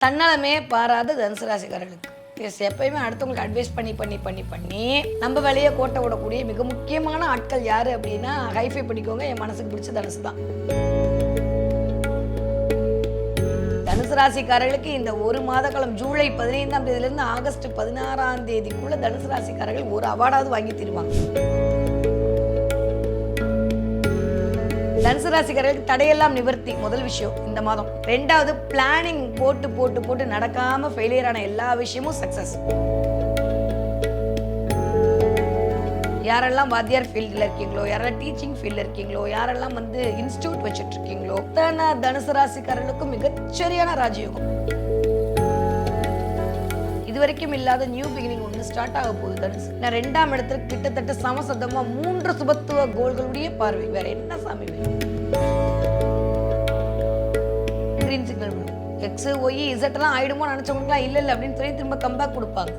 தன்னலமே பாராத தனுசு ராசிக்காரர்களுக்கு எப்பயுமே அடுத்தவங்களுக்கு அட்வைஸ் பண்ணி நம்ம வேலையை கோட்டை விடக்கூடிய மிக முக்கியமான ஆட்கள் யாரு அப்படின்னா ஹைஃபை பண்ணிக்கோங்க. என் மனசுக்கு பிடிச்ச தனுசு தான். தனுசு ராசிக்காரர்களுக்கு இந்த ஒரு மாத காலம் ஜூலை 15ஆம் தேதியிலிருந்து ஆகஸ்ட் 16ஆம் தேதிக்குள்ள தனுசு ராசிக்காரர்கள் ஒரு அவார்டாவது வாங்கி தருவாங்க. தனுசு ராசிக்காரர்களுக்கு தடையெல்லாம் நிவர்த்தி முதல் விஷயம் இந்த மாதம். ரெண்டாவது, பிளானிங் போட்டு நடக்காம ஃபெயிலியர் ஆன எல்லா விஷயமும் சக்சஸ். யாரெல்லாம் வாத்தியார் ஃபீல்டில் இருக்கீங்களோ, யாரெல்லாம் டீச்சிங் ஃபீல்டில் இருக்கீங்களோ, யாரெல்லாம் இன்ஸ்டியூட் வச்சுட்டு இருக்கீங்களோ, தனுசு ராசிக்காரர்களுக்கும் மிகச்சரியான ராஜயோகம். இதுவரைக்கும் இல்லாத நியூ பிகினிங் ஒன்று ஸ்டார்ட் ஆக போகுது தனுசு. நான் 2ஆம் இடத்துக்கு கிட்டத்தட்ட சமசதமா 3 சுபத்துவ கோள்களுடைய பார்வை. வேற என்ன சாமி வேணும்? கிரீன் சிக்னல் விடும். எக்ஸ் ஒய் இசட் எல்லாம் ஆயிடுமோ நினைச்சவங்களுக்குலாம் இல்ல அப்படின்னு சொல்லி திரும்ப கம்பேக் கொடுப்பாங்க.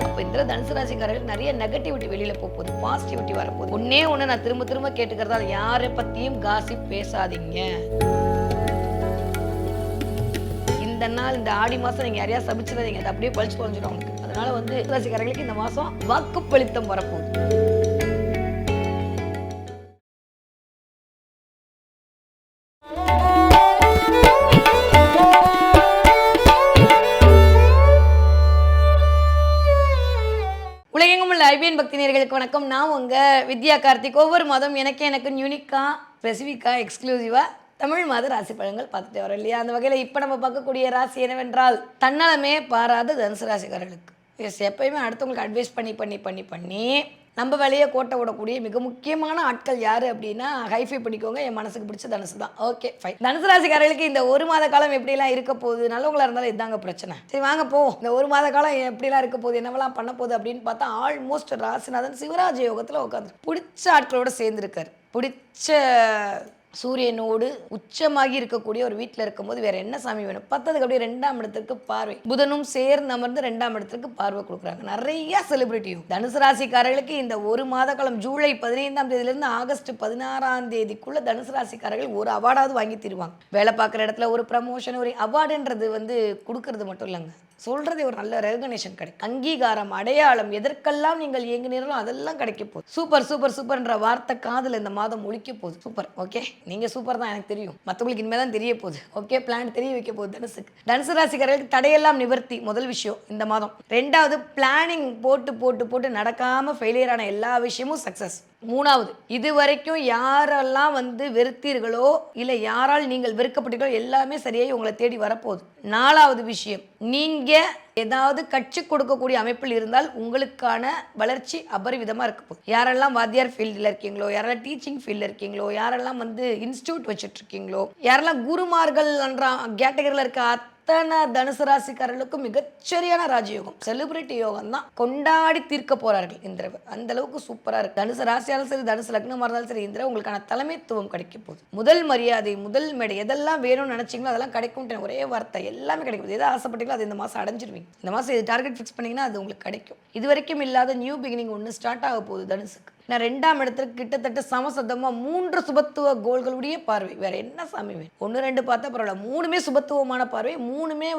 அப்ப இந்த தனுசு ராசிக்காரர்கள் நிறைய நெகட்டிவிட்டி வெளியில போகுது, பாசிட்டிவிட்டி வரப்போகுது. ஒண்ணு நான் திரும்ப கேட்டுக்கிறதா, யாரை பத்தியும் காசிப் பேசாதீங்க. இந்த நாள் இந்த ஆடி மாசம் நீங்க யாரையா சபிச்சிடாதீங்க, அது அப்படியே பழிச்சு தொலைஞ்சிடும் அவங்களுக்கு. அதனால ராசிக்காரர்களுக்கு இந்த மாசம் வாக்குப்பளித்தம் வரப்போகுது. உலகெங்கும் உள்ள ஐபிஎன் பக்தி நேயர்களுக்கு வணக்கம். நான் உங்க வித்யா கார்த்திக். ஒவ்வொரு மாதம் எனக்கு யூனிக்கா, ஸ்பெசிஃபிக்கா, எக்ஸ்க்ளூசிவா தமிழ் மாத ராசி பலன்கள் பார்த்துட்டு வரோம் இல்லையா? அந்த வகையில் இப்போ நம்ம பார்க்கக்கூடிய ராசி என்னவென்றால், தன்னலமே பாராத தனுசு ராசிக்காரர்களுக்கு எப்பயுமே அடுத்தவங்களுக்கு அட்வைஸ் பண்ணி நம்ம வேலையை கோட்டை விடக்கூடிய மிக முக்கியமான ஆட்கள் யாரு அப்படின்னா ஹைஃபை பண்ணிக்கோங்க. என் மனசுக்கு பிடிச்ச தனுசு தான். Okay fine. தனுசு ராசிக்காரர்களுக்கு இந்த ஒரு மாத காலம் எப்படிலாம் இருக்க போகுது? நல்லவங்களா இருந்தாலும் இதாங்க பிரச்சனை. சரி வாங்க போ, இந்த ஒரு மாத காலம் எப்படிலாம் இருக்க போகுது, என்னவெல்லாம் பண்ண போகுது அப்படின்னு பார்த்தா, ஆல்மோஸ்ட் ராசிநாதன் சிவராஜ யோகத்தில் உட்காந்து பிடிச்ச ஆட்களோட சேர்ந்துருக்காரு. பிடிச்ச சூரியனோடு உச்சமாகி இருக்கக்கூடிய ஒரு வீட்டில் இருக்கும்போது வேற என்ன சாமி வேணும்? பத்ததுக்கு அப்படியே 2ஆம் இடத்துக்கு பார்வை, புதனும் சேர்ந்து அமர்ந்து 2ஆம் இடத்துக்கு பார்வை கொடுக்குறாங்க. நிறைய செலிபிரிட்டியும் தனுசு ராசிக்காரர்களுக்கு இந்த ஒரு மாத காலம் ஜூலை 15ஆம் தேதியிலிருந்து ஆகஸ்ட் 16ஆம் தேதிக்குள்ள தனுசு ராசிக்காரர்கள் ஒரு அவார்டாவது வாங்கி தருவாங்க. வேலை பார்க்குற இடத்துல ஒரு ப்ரமோஷன், ஒரு அவார்டுன்றது கொடுக்கறது மட்டும் இல்லைங்க, சொல்றதே ஒரு நல்ல ரெகக்னேஷன் கிடைக்கும். அங்கீகாரம், அடையாளம், எதற்கெல்லாம் நீங்கள் இயங்குனீர்களோ அதெல்லாம் கிடைக்க போகுது. சூப்பர்ன்ற வார்த்தை காதுல இந்த மாதம் ஒழிக்க போகுது. சூப்பர். ஓகே, நீங்க சூப்பர் தான், எனக்கு தெரியும். மற்றவங்களுக்கு இனிமேல் தான் தெரிய போகுது. ஓகே, பிளான் தெரிய வைக்க போகுது தனுசுக்கு. தனுசு ராசிக்காரர்களுக்கு தடையெல்லாம் நிவர்த்தி முதல் விஷயம் இந்த மாதம். ரெண்டாவது, பிளானிங் போட்டு நடக்காம ஃபெயிலியர் ஆன எல்லா விஷயமும் சக்சஸ். மூணாவது, இது வரைக்கும் யாரெல்லாம் வெறுத்தீர்களோ இல்லை யாரால் நீங்கள் வெறுக்கப்பட்டீர்களோ எல்லாமே சரியாகி உங்களை தேடி வரப்போகுது. நாலாவது விஷயம், நீங்க ஏதாவது கட்சி கொடுக்கக்கூடிய அமைப்பில் இருந்தால் உங்களுக்கான வளர்ச்சி அபரிவிதமாக இருக்க போகுது. யாரெல்லாம் வாத்தியார் ஃபீல்டில் இருக்கீங்களோ, யாரெல்லாம் டீச்சிங் ஃபீல்டில் இருக்கீங்களோ, யாரெல்லாம் இன்ஸ்டியூட் வச்சுட்டு இருக்கீங்களோ, யாரெல்லாம் குருமார்கள் என்ற கேட்டகரியில் இருக்க தனுசு ராசிக்காரர்களுக்கும் மிகச்சரியான ராஜயோகம், செலிபிரிட்டி யோகம் தான். கொண்டாடி தீர்க்க போறார்கள் இந்த அந்த அளவுக்கு சூப்பரா இருக்கு. தனுசு ராசியாலும் சரி, தனுசு லக்னமா இருந்தாலும் சரி, இந்த உங்களுக்கான தலைமைத்துவம் கிடைக்க போகுது. முதல் மரியாதை, முதல் மேடை, எதெல்லாம் வேணும்னு நினைச்சீங்களோ அதெல்லாம் கிடைக்கும். ஒரே வார்த்தை, எல்லாமே கிடைக்கும். எதை ஆசைப்பட்டீங்களோ அது இந்த மாசம் அடைஞ்சிருவீங்க. இந்த மாசம் இது டார்கெட் ஃபிக்ஸ் பண்ணீங்கன்னா அது உங்களுக்கு கிடைக்கும். இது வரைக்கும் இல்லாத நியூ பிகினிங் ஒன்று ஸ்டார்ட் ஆக போகுது தனுசுக்கு. நான் 2ஆம் இடத்துக்கு கிட்டத்தட்ட சமசதமா 3 சுபத்துவ கோள்களுடைய பார்வை. வேற என்ன சாமி வேணும்? 1 2 பார்த்தா பரவாயில்ல, 3மே சுபத்துவமான பார்வை. 3மே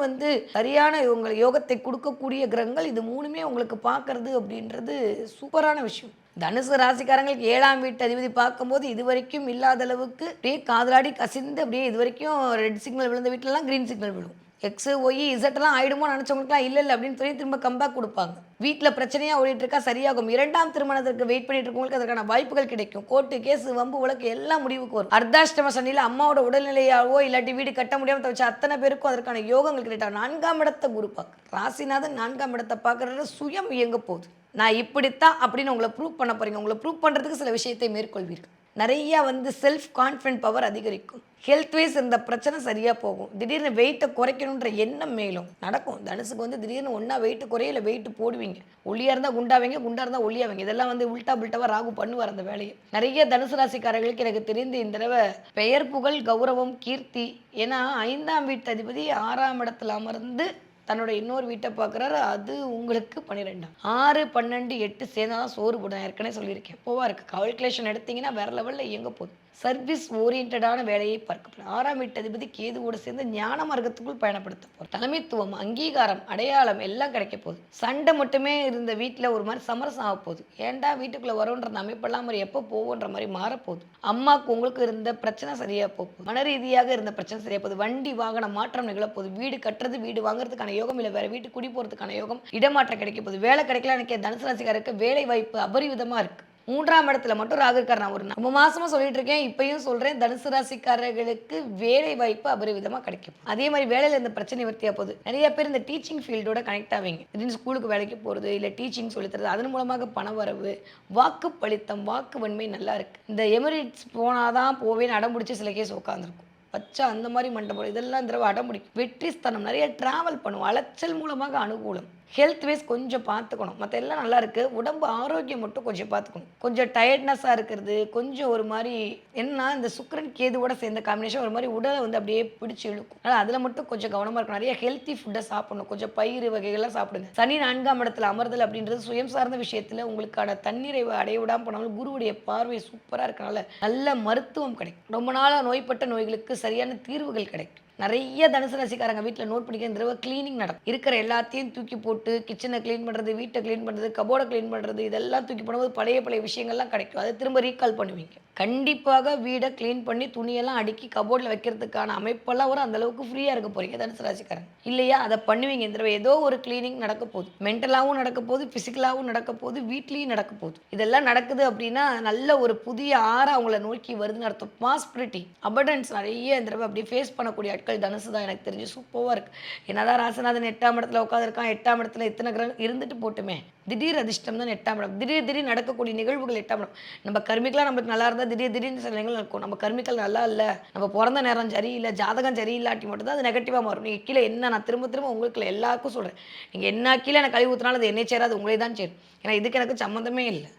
சரியான உங்களுக்கு யோகத்தை கொடுக்கக்கூடிய கிரகங்கள். இது 3மே உங்களுக்கு பார்க்கறது அப்படின்றது சூப்பரான விஷயம். தனுசு ராசிக்காரங்களுக்கு 7ஆம் வீட்டு அதிபதி பார்க்கும்போது இது வரைக்கும் இல்லாத அளவுக்கு அப்படியே காதலாடி கசிந்து அப்படியே இது வரைக்கும் ரெட் சிக்னல் விழுந்த வீட்டிலலாம் கிரீன் சிக்னல் விழும். எக்ஸ் ஒய் இசட் எல்லாம் ஆயிடுமோ நினைச்சவங்களுக்குலாம் இல்லை அப்படின்னு சொல்லி திரும்ப கம்பேக் கொடுப்பாங்க. வீட்டில் பிரச்சனையா ஓடிட்டு இருக்கா, சரியாகும். 2ஆம் திருமணத்திற்கு வெயிட் பண்ணிட்டு இருக்கவங்களுக்கு அதற்கான வாய்ப்புகள் கிடைக்கும். கோர்ட்டு கேஸ், வம்பு வழக்கு எல்லாம் முடிவுக்கு வரும். அர்த்தாஷ்டம சனியில் அம்மாவோட உடல்நிலையாவோ இல்லாட்டி வீடு கட்ட முடியாமல் தவிச்ச அத்தனை பேருக்கும் அதற்கான யோகங்கள் கிடைக்கும். 4ஆம் இடத்தை குரு பார்க்க, ராசிநாதன் 4ஆம் இடத்தை பார்க்கறது சுயம் இயங்க போகுது. நான் இப்படித்தான் அப்படின்னு உங்களை ப்ரூவ் பண்ண போறீங்க. உங்களை ப்ரூவ் பண்றதுக்கு சில விஷயத்தை மேற்கொள்வீர்கள். நிறைய செல்ஃப் கான்ஃபிடென்ட் பவர் அதிகரிக்கும். ஹெல்த் வைஸ் இருந்த பிரச்சனை சரியாக போகும். திடீர்னு வெயிட்டை குறைக்கணுன்ற எண்ணம் மேலும் நடக்கும். தனுசுக்கு திடீர்னு ஒன்றா வெயிட்டு குறையில வெயிட்டு போடுவீங்க. ஒல்லியாக இருந்தால் குண்டாவீங்க, குண்டாக இருந்தால் ஒல்லியாவீங்க. இதெல்லாம் உல்ட்டா புல்ட்டாவாக ராகு பண்ணுவார் அந்த வேலையை. நிறைய தனுசு ராசிக்காரர்களுக்கு எனக்கு தெரிந்து இந்த தடவை பெயர், புகழ், கௌரவம், கீர்த்தி. ஏன்னா 5ஆம் வீட்டு அதிபதி 6ஆம் இடத்துல அமர்ந்து தன்னோட இன்னொரு வீட்டை பார்க்குறாரு. அது உங்களுக்கு 12. 6 12 8 சேர்ந்தாதான் சோறு போடும். ஏற்கனவே சொல்லியிருக்கேன். போவா இருக்குது. கால்குலேஷன் எடுத்தீங்கன்னா வேற லெவலில் இயங்க போகுது. சர்வீஸ் ஓரியன்டான வேலையை பார்க்க 6ஆம் வீட்டு அதிபதி கேதுவோடு சேர்ந்து ஞான மார்க்கத்துக்குள் பயணப்படுத்த போகிறோம். தலைமைத்துவம், அங்கீகாரம், அடையாளம் எல்லாம் கிடைக்க போகுது. சண்டை மட்டுமே இருந்த வீட்டில் ஒரு மாதிரி சமரசம் ஆக போகுது. ஏன்டா வீட்டுக்குள்ளே வரோன்ற அமைப்பெல்லாம் மாதிரி எப்போ போவோன்ற மாதிரி மாறப்போகுது. அம்மாவுக்கு உங்களுக்கு இருந்த பிரச்சனை சரியாக போகுது. மன ரீதியாக இருந்த பிரச்சனை சரியாக போகுது. வண்டி வாகன மாற்றம் நிகழப்போகுது. வீடு கட்டுறது, வீடு வாங்குறதுக்கான யோகம், இல்லை வேறு வீட்டு குடி போகிறதுக்கான யோகம், இடமாற்றம் கிடைக்க போகுது. வேலை கிடைக்கல எனக்கு தனுசு ராசிக்காரருக்கு வேலை வாய்ப்பு அபரிவிதமாக இருக்குது. 3ஆம் இடத்துல மட்டும் ராகு இருக்கார். நான் ஒரு 4 மாசமா சொல்லிட்டு இருக்கேன், இப்பயும் சொல்றேன், தனுசு ராசிக்காரர்களுக்கு வேலை வாய்ப்பு அபரிவிதமா கிடைக்கும். அதே மாதிரி வேலையில இந்த பிரச்சனை நிவர்த்தியா போகுது. நிறைய பேர் இந்த டீச்சிங் ஃபீல்டோட கனெக்ட் ஆவீங்க. திடீர்னு ஸ்கூலுக்கு வேலைக்கு போறது, இல்லை டீச்சிங் சொல்லித்தரது, அதன் மூலமாக பண வரவு, வாக்கு பளித்தம், வாக்கு வன்மை நல்லா இருக்கு. இந்த எமிரேட்ஸ் போனாதான் போவேன்னு அடம்பிடிச்சு சில கேஸ் உட்காந்துருக்கும். பச்சா அந்த மாதிரி மண்டபம் இதெல்லாம் இந்த தடவை அடம்பிடிக்கும். வெற்றி ஸ்தானம், நிறைய டிராவல் பண்ணுவோம். அலைச்சல் மூலமாக அனுகூலம். ஹெல்த் வைஸ் கொஞ்சம் பார்த்துக்கணும். மற்ற எல்லாம் நல்லா இருக்குது. உடம்பு ஆரோக்கியம் மட்டும் கொஞ்சம் பார்த்துக்கணும். கொஞ்சம் டயர்ட்னஸாக இருக்கிறது, கொஞ்சம் ஒரு மாதிரி என்ன இந்த சுக்கிரன் கேதுவோட சேர்ந்த காம்பினேஷன் ஒரு மாதிரி உடலை வந்து அப்படியே பிடிச்சி இழுக்கும். அதனால் அதில் மட்டும் கொஞ்சம் கவனமாக இருக்கணும். நிறைய ஹெல்த்தி ஃபுட்டை சாப்பிடணும். கொஞ்சம் பயிர் வகைகள்லாம் சாப்பிடுங்க. சனி 4ஆம் இடத்துல அமர்தல் அப்படின்றது சுயம் சார்ந்த விஷயத்தில் உங்களுக்கான தண்ணீரை அடைய விடாமல் போனாலும் குருவுடைய பார்வை சூப்பராக இருக்கனால நல்ல மருத்துவம் கிடைக்கும். ரொம்ப நாளாக நோய்பட்ட நோய்களுக்கு சரியான தீர்வுகள் கிடைக்கும். நிறைய தனுசு ராசிக்காரங்க வீட்டில் நோட் பண்ணிக்க இந்த தடவை கிளீனிங் நடக்கும். இருக்கிற எல்லாத்தையும் தூக்கி போட்டு கிச்சனை க்ளீன் பண்ணுறது, வீட்டை க்ளீன் பண்ணுறது, கபோர்டை க்ளீன் பண்ணுறது, இதெல்லாம் தூக்கி போடும்போது பழைய விஷயங்கள்லாம் கிடைக்கும். அதை திரும்ப ரீகால் பண்ணுவீங்க. கண்டிப்பாக வீடை க்ளீன் பண்ணி துணியெல்லாம் அடுக்கி கபோர்டில் வைக்கிறதுக்கான அமைப்பெல்லாம் ஒரு அந்தளவுக்கு ஃப்ரீயாக இருக்க போகிறீங்க தனுசு ராசிக்காரங்க. இல்லையா அதை பண்ணுவீங்க. இந்த தடவை ஏதோ ஒரு கிளீனிங் நடக்க போகுது. மென்டலாகவும் நடக்க போகுது, ஃபிசிக்கலாகவும் நடக்க போகுது, வீட்லேயும் நடக்க போகுது. இதெல்லாம் நடக்குது அப்படின்னா நல்ல ஒரு புதிய ஆறு அவங்கள நோக்கி வருதுன்னு அர்த்தம். பாஸ்பிரிட்டி, அபடன்ஸ் நிறைய இந்த தடவை அப்படி ஃபேஸ் பண்ணக்கூடிய ஆட்கள் தனுசு தான். எனக்கு தெரிஞ்சு சூப்பராக இருக்குது. என்னதான் ராசிநாதன் 8ஆம் இடத்துல உட்காந்துருக்கான். 8ஆம் இடத்துல இத்தனை கிரகம் இருந்துட்டு போட்டுமே, திடீர் அதிர்ஷ்டம் தான் 8ஆம் இடம். திடீர் நடக்கக்கூடிய நிகழ்வுகள் 8ஆம் இடம். நம்ம கர்மிக்கெலாம் நம்மளுக்கு நல்லா இருந்தால் திடீர்னு சில நிகழ்வு இருக்கும். நம்ம கர்மிக்கல் நல்லா இல்லை, நம்ம பிறந்த நேரம் சரியில்லை, ஜாதகம் சரியில்லாட்டி மட்டும்தான் அது நெகட்டிவாக மாறும். நீங்கள் கீழே என்ன, நான் திரும்ப உங்களுக்கு எல்லாருக்கும் சொல்கிறேன், நீங்கள் என்ன கீழே எனக்கு கழிவு ஊற்றினாலும் அது என்னை சேராது, உங்களே தான் சேரும். ஏன்னா இதுக்கு எனக்கு சம்மந்தமே இல்லை.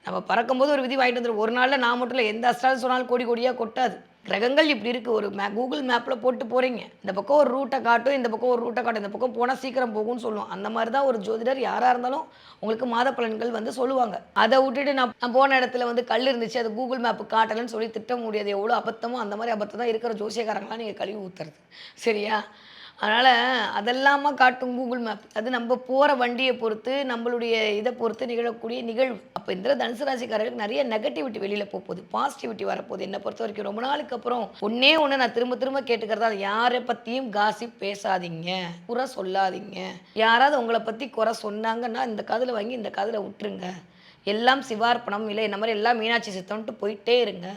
நம்ம பறக்கும்போது ஒரு விதி வாங்கிட்டு வந்துடும். ஒரு நாளில் நான் மட்டும் இல்லை, எந்த அஸ்ட்ரால் சொன்னாலும் கோடியாக கொட்டாது. கிரகங்கள் இப்படி இருக்குது. ஒரு கூகுள் மேப்பில் போட்டு போகிறீங்க, இந்த பக்கம் ஒரு ரூட்டை காட்டும், இந்த பக்கம் ஒரு ரூட்டை காட்டும், இந்த பக்கம் போனால் சீக்கிரம் போகும்னு சொல்லுவோம். அந்த மாதிரி தான் ஒரு ஜோதிடர் யாராக இருந்தாலும் உங்களுக்கு மாத பலன்கள் வந்து சொல்லுவாங்க. அதை விட்டுட்டு நான் போன இடத்துல வந்து கல் இருந்துச்சு, அது கூகுள் மேப்பு காட்டலைன்னு சொல்லி திட்ட முடியாது. எவ்வளோ அபத்தமோ அந்த மாதிரி அபத்தம் தான் இருக்கிற ஜோசியக்காரங்களாம் நீங்கள் கழுவி ஊற்றுறது. சரியா? அதனால் அதெல்லாமா காட்டும் கூகுள் மேப். அது நம்ம போகிற வண்டியை பொறுத்து, நம்மளுடைய இதை பொறுத்து நிகழக்கூடிய நிகழ்வு. அப்போ இந்த தனுசு ராசிக்காரர்களுக்கு நிறைய நெகட்டிவிட்டி வெளியில் போகுது, பாசிட்டிவிட்டி வரப்போகுது. என்னை பொறுத்த வரைக்கும் ரொம்ப நாளுக்கு அப்புறம் ஒன்றே நான் திரும்ப கேட்டுக்கிறதா, யாரை பற்றியும் காசிப் பேசாதீங்க, குறை சொல்லாதீங்க. யாராவது உங்களை பற்றி குறை சொன்னாங்கன்னா இந்த காதில் வாங்கி இந்த காதில் விட்டுருங்க. எல்லாம் சிவார்ப்பணம், இல்லை இந்த மாதிரி எல்லாம் மீனாட்சி சித்தம்ன்ட்டு போயிட்டே இருங்க.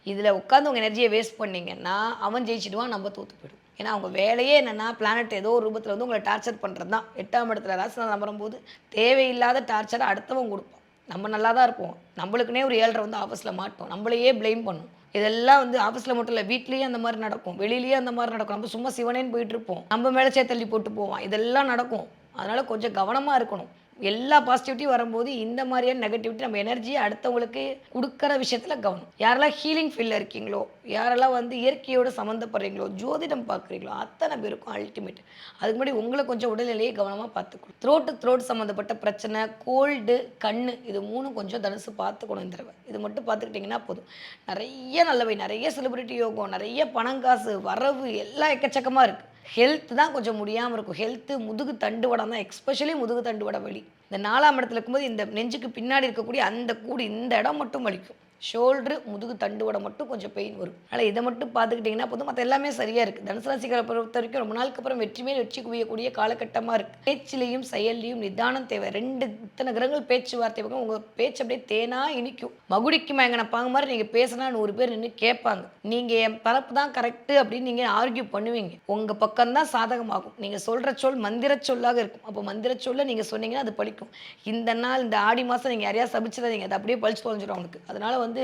இதில் உட்காந்து உங்கள் எனர்ஜியை வேஸ்ட் பண்ணிங்கன்னா அவன் ஜெயிச்சிடுவான், நம்ம தோற்று போயிடும். ஏன்னா அவங்க வேலையே என்னென்னா பிளானட் ஏதோ ஒரு ரூபத்தில் வந்து உங்களை டார்ச்சர் பண்ணுறது தான். 8ஆம் இடத்துல ராசிநாதன் அமரும்போது தேவையில்லாத டார்ச்சரை அடுத்தவங்க கொடுப்போம். நம்ம நல்லா தான் இருப்போம், நம்மளுக்குனே ஒரு 7:30 வந்து ஆஃபீஸில் மாட்டோம், நம்மளையே ப்ளேம் பண்ணும். இதெல்லாம் வந்து ஆஃபீஸில் மட்டும் இல்லை, வீட்லேயும் அந்த மாதிரி நடக்கும், வெளியிலேயே அந்த மாதிரி நடக்கும். நம்ம சும்மா சிவனேன்னு போயிட்டு இருப்போம், நம்ம மேலே சேத்தள்ளி போட்டு போவோம். இதெல்லாம் நடக்கும். அதனால் கொஞ்சம் கவனமாக இருக்கணும். எல்லா பாசிட்டிவிட்டியும் வரும்போது இந்த மாதிரியான நெகட்டிவிட்டி நம்ம எனர்ஜியை அடுத்தவங்களுக்கு கொடுக்குற விஷயத்தில் கவனம். யாரெல்லாம் ஹீலிங் ஃபீல்டில் இருக்கீங்களோ, யாரெல்லாம் வந்து இயற்கையோடு சம்மந்தப்படுறீங்களோ, ஜோதிடம் பார்க்குறீங்களோ, அத்தனை பேருக்கும் அல்டிமேட். அதுக்கு முன்னாடி உங்களை கொஞ்சம் உடல்நிலையை கவனமாக பார்த்துக்கணும். த்ரோட் சம்மந்தப்பட்ட பிரச்சனை, கோல்டு, கண்ணு, இது 3 கொஞ்சம் தனுசு பார்த்துக்கணும் இந்த தடவை. இது மட்டும் பார்த்துக்கிட்டிங்கன்னா போதும். நிறைய நல்லவை, நிறைய செலிபிரிட்டி யோகம், நிறைய பணம் காசு வரவு எல்லாம் எக்கச்சக்கமாக இருக்குது. ஹெல்த் தான் கொஞ்சம் முடியாமல் இருக்கும். ஹெல்த்து, முதுகு தண்டுவடம் தான், எக்ஸ்பெஷலி முதுகு தண்டுவட வலி. இந்த 4ஆம் இடத்துல இருக்கும்போது இந்த நெஞ்சுக்கு பின்னாடி இருக்கக்கூடிய அந்த கூடி இந்த இடம் மட்டும் வலிக்கும். ஷோல்ட்ரு, முதுகு தண்டுவட மட்டும் கொஞ்சம் பெயின் வரும். அதனால் இதை மட்டும் பார்த்துக்கிட்டிங்கன்னா போதும், மற்ற எல்லாமே சரியாக இருக்குது. தனுசு ராசிக்காரை பொறுத்த வரைக்கும் ரொம்ப நாளுக்கு அப்புறம் வெற்றி மேல் வெற்றி குவியக்கூடிய காலகட்டமாக இருக்குது. பேச்சிலையும் செயல்லையும் நிதானம் தேவை. இத்தனை கிரகங்கள் பேச்சுவார்த்தை பக்கம் உங்கள் பேச்சு அப்படியே தேனா இனிக்கும். மகுடிக்கு மயங்கினப்பாங்க மாதிரி நீங்கள் பேசினா 100 பேர் நின்று கேட்பாங்க. நீங்கள் என் பரப்பு தான் கரெக்டு அப்படின்னு நீங்கள் ஆர்கியூ பண்ணுவீங்க. உங்கள் பக்கம்தான் சாதகமாகும். நீங்கள் சொல்கிற சொல் மந்திர சொல்லாக இருக்கும். அப்போ மந்திர சொல்ல நீங்கள் சொன்னீங்கன்னா அது பழிக்கும். இந்த நாள் இந்த ஆடி மாதம் நீங்கள் யாரையா சபிச்சிடாதீங்க, அது அப்படியே பழிச்சு தொலைஞ்சிடும் அவனுக்கு. அதனால் வந்து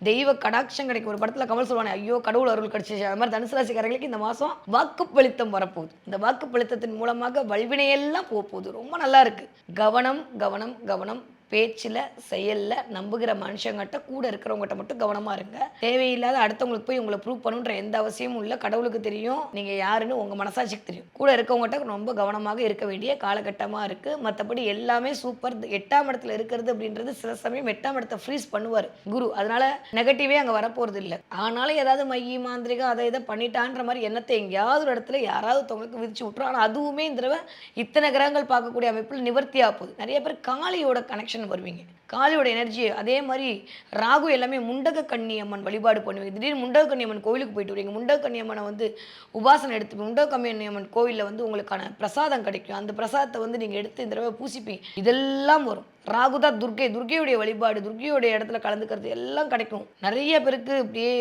தெய்வ கடாட்சம் கிடைக்கும். ஒரு படத்தில் கமல் சொல்லுவானே, ஐயோ கடவுள் அருள் கிடைச்சிச்சு. அது மாதிரி தனுசு ராசிக்காரர்களுக்கு இந்த மாதம் வாக்கு பளித்தம் வரப்போகுது. இந்த வாக்கு பளித்தத்தின் மூலமாக வல்வினையெல்லாம் போகுது. ரொம்ப நல்லா இருக்கு. கவனம் கவனம் கவனம். பேச்சில் செயலில் நம்புகிற மனுஷங்கிட்ட கூட இருக்கிறவங்ககிட்ட மட்டும் கவனமாக இருங்க. தேவையில்லாத அடுத்தவங்களுக்கு போய் உங்களை ப்ரூவ் பண்ணுன்ற எந்த அவசியமும் இல்லை. கடவுளுக்கு தெரியும் நீங்கள் யாருன்னு, உங்கள் மனசாட்சிக்கு தெரியும். கூட இருக்கவங்ககிட்ட ரொம்ப கவனமாக இருக்க வேண்டிய காலகட்டமாக இருக்குது. மற்றபடி எல்லாமே சூப்பர். 8ஆம் இடத்துல இருக்கிறது அப்படின்றது சில சமயம் 8ஆம் இடத்தை ஃப்ரீஸ் பண்ணுவார் குரு. அதனால நெகட்டிவே அங்கே வரப்போகிறது இல்லை. ஆனாலும் ஏதாவது மையி மாந்திரிகம் அதை இதை பண்ணிட்டான்ற மாதிரி எண்ணத்தை எங்கேயாவது ஒரு இடத்துல யாராவது ஒருத்தவங்களுக்கு விதிச்சு விட்டுரும். ஆனால் அதுவுமே இந்த தடவை இத்தனை கிரகங்கள் பார்க்கக்கூடிய அமைப்பில் நிவர்த்தி ஆகுது. நிறைய பேர் காளியோட கனெக்ஷன் வருவீங்க. காளியோட எனர்ஜி அதே மாதிரி ராகு எல்லாமே முண்டக கன்னியம்மன் வழிபாடு பண்ணுவீங்க. திடீர்னு முண்டக கன்னியம்மன் கோவிலுக்கு போயிட்டு வரீங்க. முண்டக கன்னியம்மனை வந்து உபாசனை எடுத்து முண்டக கன்னியம்மன் கோவிலில் வந்து உங்களுக்கான பிரசாதம் கிடைக்கும். அந்த பிரசாதத்தை நீங்கள் எடுத்து இந்த தடவை பூசிப்பீங்க. இதெல்லாம் வரும். ராகுதா துர்கையுடைய வழிபாடு, துர்கையுடைய இடத்துல கலந்துக்கிறது எல்லாம் கிடைக்கும். நிறைய பேருக்கு இப்படியே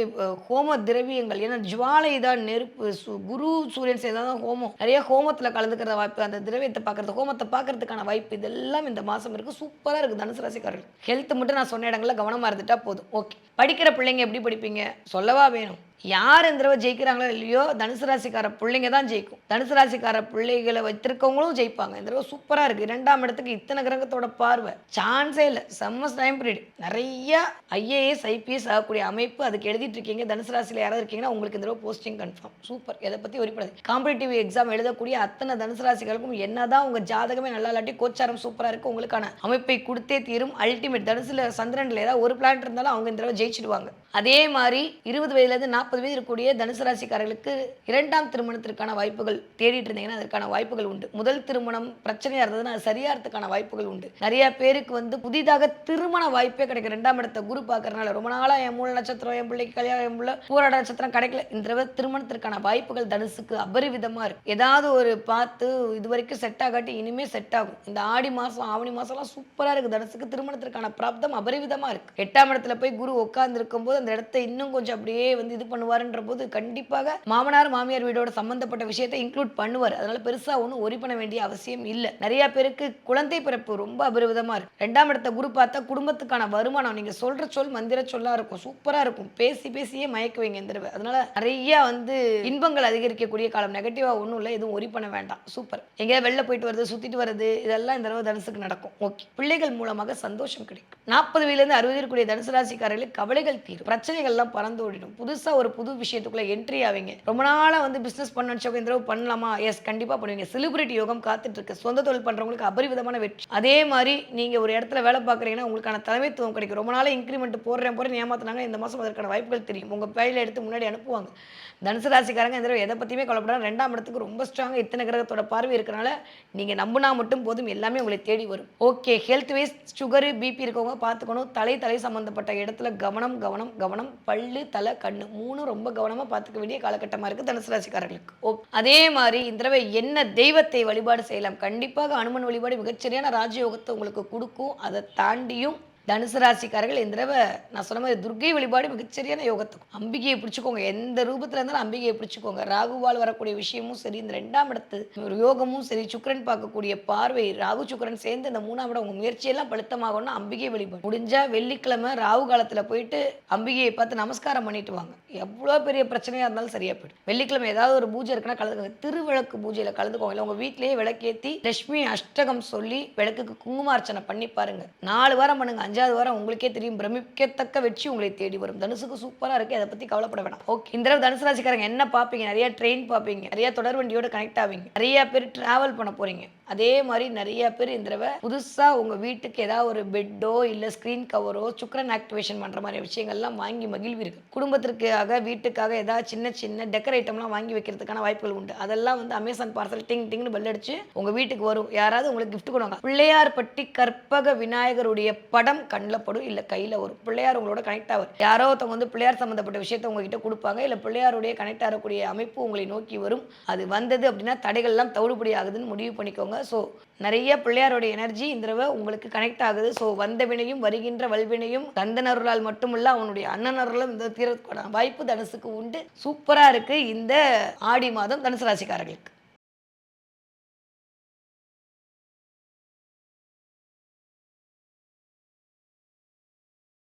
ஹோம திரவியங்கள், ஏன்னா ஜுவாலை தான் நெருப்பு, குரு சூரியன் சேர்ந்தாதான் ஹோமம். நிறைய ஹோமத்தில் கலந்துக்கிற வாய்ப்பு, அந்த திரவியத்தை பார்க்கறது, ஹோமத்தை பார்க்கறதுக்கான வாய்ப்பு இதெல்லாம் இந்த மாதம் இருக்குது. சூப்பராக இருக்குது தனுசு ராசிக்காரர்கள். ஹெல்த் மட்டும் நான் சொன்ன இடங்களில் கவனமாக இருந்துட்டா போதும். ஓகே, படிக்கிற பிள்ளைங்க எப்படி படிப்பீங்க சொல்லவா வேணும்? யார் இந்த தடவை ஜெயிக்கிறாங்களோ இல்லையோ தனுசு ராசிக்கார பிள்ளைங்க தான் ஜெயிக்கும். தனுசு ராசிக்கார பிள்ளைகளை வைத்திருக்கவங்களும் ஜெயிப்பாங்க. இந்த தடவை சூப்பராக இருக்குது. 2ஆம் இடத்துக்கு இத்தனை கிரகத்தோட பார்வை சான்ஸே இல்லை. செம்ம டைம் பீரியட். நிறைய IAS IPS ஆகக்கூடிய அமைப்பு அதுக்கு எழுதிட்டு இருக்கீங்க. தனுசு ராசியில் யாராவது இருக்கீங்கன்னா உங்களுக்கு இந்த தடவை போஸ்டிங் கன்ஃபார்ம். சூப்பர். எதை பற்றி ஒரிப்படாது. காம்படிட்டிவ் எக்ஸாம் எழுதக்கூடிய அத்தனை தனுசு ராசிகளுக்கும் என்னதான் உங்கள் ஜாதகமே நல்லா இல்லாட்டி கோச்சாரம் சூப்பராக இருக்குது, உங்களுக்கான அமைப்பை கொடுத்தே தீரும். அல்டிமேட். தனுசுல சந்திரனில் ஏதாவது ஒரு பிளான் இருந்தாலும் அவங்க இந்த தடவை ஜெயிச்சிடுவாங்க. அதே மாதிரி 20 வயதுலேருந்து 40 வயது இருக்கக்கூடிய தனுசு ராசிக்காரர்களுக்கு 2ஆம் திருமணத்திற்கான வாய்ப்புகள் தேடிட்டு இருந்தீங்கன்னா அதற்கான வாய்ப்புகள் உண்டு. முதல் திருமணம் பிரச்சனையாக இருந்ததுன்னா அது சரியாகிறதுக்கான வாய்ப்புகள் உண்டு. நிறைய பேருக்கு வந்து புதிதாக திருமண வாய்ப்பே கிடைக்கும். 2ஆம் இடத்தை குரு பார்க்கறதுனால ரொம்ப நாளாக என் 3 நட்சத்திரம், என் பிள்ளைக்கு கல்யாணம், என் பிள்ளை போராட நட்சத்திரம் கிடைக்கல. இந்த தடவை திருமணத்திற்கான வாய்ப்புகள் தனுசுக்கு அபரிவிதமாக இருக்குது. ஏதாவது ஒரு பார்த்து இது வரைக்கும் செட் ஆகாட்டி இனிமேல் செட் ஆகும். இந்த ஆடி மாதம் ஆவணி மாதம்லாம் சூப்பராக இருக்குது. தனுசுக்கு திருமணத்திற்கான பிராப்தம் அபரிவிதமாக இருக்குது. 8ஆம் இடத்துல போய் குரு உட்கார்ந்து இருக்கும்போது அந்த இடத்த இன்னும் கொஞ்சம் அப்படியே வந்து இது பண்ணுவாருன்ற போது கண்டிப்பாக மாமனார் மாமியார் வீடோட சம்பந்தப்பட்ட விஷயத்தை இன்க்ளூட் பண்ணுவார். அதனால பெருசா ஒன்றும் ஒரி பண்ண வேண்டிய அவசியம் இல்லை. நிறைய பேருக்கு குழந்தை பிறப்பு ரொம்ப அபரிவிதமா இருக்கு. 2ஆம் இடத்த குரு பார்த்தா குடும்பத்துக்கான வருமானம் நீங்க சொல்ற சொல் மந்திர சொல்லா இருக்கும். சூப்பரா இருக்கும். பேசியே மயக்குவீங்க இந்த தடவை. அதனால நிறைய வந்து இன்பங்கள் அதிகரிக்கக்கூடிய காலம். நெகட்டிவா ஒன்றும் இல்லை. எதுவும் ஒரி பண்ண வேண்டாம். சூப்பர். எங்கேயாவது வெளில போயிட்டு வருது, சுத்திட்டு வருது, இதெல்லாம் இந்த தடவை தனுசுக்கு நடக்கும். ஓகே, பிள்ளைகள் மூலமாக சந்தோஷம் கிடைக்கும். 40 வயதுலேருந்து 60 இருக்கக்கூடிய தனுசு ராசிக்காரர்களுக்கு கவலைகள் தீரும். பிரச்சனைகள்லாம் பறந்து ஓடிடும். புதுசாக ஒரு புது விஷயத்துக்குள்ள என்ட்ரி ஆவீங்க. ரொம்ப நாளாக வந்து பிஸ்னஸ் பண்ண நினச்சவங்க இந்த தடவை பண்ணலாமா? எஸ், கண்டிப்பாக பண்ணுவீங்க. செலிபிரிட்டி யோகம் காத்துட்டு இருக்கு. சொந்த தொழில் பண்ணுறவங்களுக்கு அபரிவிதமான வெற்றி. அதே மாதிரி நீங்கள் ஒரு இடத்துல வேலை பார்க்குறீங்கன்னா உங்களுக்கான தலைமைத்துவம் கிடைக்கும். ரொம்ப நாளாக இன்க்ரிமெண்ட் போடுறேன் ஏமாத்தினாங்க. இந்த மாதம் அதற்கான வாய்ப்புகள் தெரியும். உங்கள் பையில எடுத்து முன்னாடி அனுப்புவாங்க. தனுசு ராசிக்காரங்க இந்த தடவை எதை பற்றியுமே கவலைப்படாது. 2ஆம் இடத்துக்கு ரொம்ப ஸ்ட்ராங்காக இத்தனை கிரகத்தோட பார்வை இருக்கிறனால நீங்கள் நம்பினா மட்டும் போதும், எல்லாமே உங்களை தேடி வரும். Okay, health wise sugar BP இருக்கவங்க பார்த்துக்கணும். தலை சம்மந்தப்பட்ட இடத்துல கவனம் கவனம் கவனம். பல்லு, தலை, கண்ணு 3 ரொம்ப கவனமாக பார்த்துக்க வேண்டிய காலகட்டமாக இருக்குது தனுசு ராசிக்காரர்களுக்கு. ஓகே, அதே மாதிரி இந்த தடவை என்ன தெய்வத்தை வழிபாடு செய்யலாம்? கண்டிப்பாக அனுமன் வழிபாடு மிகச்சரியான ராஜயோகத்தை உங்களுக்கு கொடுக்கும். அதை தாண்டியும் தனுசு ராசிக்காரர்கள் இந்த தடவை நான் சொன்ன மாதிரி துர்கை வழிபாடு மிகச்சரியான யோகத்துக்கும். அம்பிகையை பிடிச்சிக்கோங்க. எந்த ரூபத்தில் இருந்தாலும் அம்பிகையை பிடிச்சிக்கோங்க. ராகுவால் வரக்கூடிய விஷயமும் சரி, இந்த 2ஆம் இடத்து ஒரு யோகமும் சரி, சுக்கிரன் பார்க்கக்கூடிய பார்வை, ராகு சுக்கிரன் சேர்ந்து இந்த 3ஆம் இடம் உங்கள் முயற்சியெல்லாம் பழுத்தமாகணும்னா அம்பிகை வழிபாடு. முடிஞ்சா வெள்ளிக்கிழமை ராகு காலத்தில் போயிட்டு அம்பிகையை பார்த்து நமஸ்காரம் பண்ணிட்டு வாங்க. எவ்வளோ பெரிய பிரச்சனையாக இருந்தாலும் சரியா போயிடும். வெள்ளிக்கிழமை ஏதாவது ஒரு பூஜை இருக்குன்னா கலந்துக்கோங்க. திருவிளக்கு பூஜையில் கலந்துக்கோங்க. இல்லை உங்கள் வீட்டிலேயே விளக்கேற்றி லட்சுமி அஷ்டகம் சொல்லி விளக்குக்கு குங்குமார்ச்சனை பண்ணி பாருங்க. 4 வாரம் பண்ணுங்க. 5ஆவது வாரம் உங்களுக்கே தெரியும், பிரமிக்கத்தக்க வெற்றி உங்களை தேடி வரும். தனுசுக்கு சூப்பராக இருக்குது. அதை பற்றி கவலைப்பட வேணாம். ஓகே, இந்த தடவை தனுசு ராசிக்காரங்க என்ன பார்ப்பீங்க? நிறைய ட்ரெயின் பார்ப்பீங்க. நிறைய தொடர் வண்டியோட கனெக்ட் ஆவீங்க. நிறைய பேர் டிராவல் பண்ண போறீங்க. அதே மாதிரி நிறைய பேர் இந்த தடவை புதுசாக உங்கள் வீட்டுக்கு ஏதாவது ஒரு பெட்டோ இல்லை ஸ்க்ரீன் கவரோ சுக்கிரன் ஆக்டிவேஷன் பண்ணுற மாதிரி விஷயங்கள்லாம் வாங்கி மகிழ்வீர்கள். குடும்பத்திற்காக வீட்டுக்காக ஏதாவது சின்ன டெக்கர் ஐட்டம்லாம் வாங்கி வைக்கிறதுக்கான வாய்ப்புகள் உண்டு. அதெல்லாம் வந்து அமேசான் பார்சல் டிங்னு பெல் அடிச்சு உங்கள் வீட்டுக்கு வரும். யாராவது உங்களுக்கு கிஃப்ட் கொடுவாங்க. பிள்ளையார்பட்டி கற்பக விநாயகருடைய படம் கண்ணில் படும், இல்லை கையில் வரும். பிள்ளையார் உங்களோட கனெக்ட் ஆகும். யாரோ ஒருத்தவங்க வந்து பிள்ளையார் சம்மந்தப்பட்ட விஷயத்தை உங்ககிட்ட கொடுப்பாங்க. இல்லை பிள்ளையாருடைய கனெக்ட் ஆகக்கூடிய அமைப்பு உங்களை நோக்கி வரும். அது வந்தது அப்படின்னா தடைகள்லாம் தவிடுபடி ஆகுதுன்னு முடிவு பண்ணிக்கோங்க. ஸோ நிறைய பிள்ளையாரோட எனர்ஜி இந்த தடவை உங்களுக்கு கனெக்ட் ஆகுது. ஸோ வந்த வினையும் வருகின்ற வல்வினையும் கந்தன் அருளால் மட்டுமில்ல அவனுடைய அண்ணன் அருளும் இந்த தீரத்துக்கான வாய்ப்பு தனுசுக்கு உண்டு. சூப்பராக இருக்குது இந்த ஆடி மாதம் தனுசு ராசிக்காரர்களுக்கு.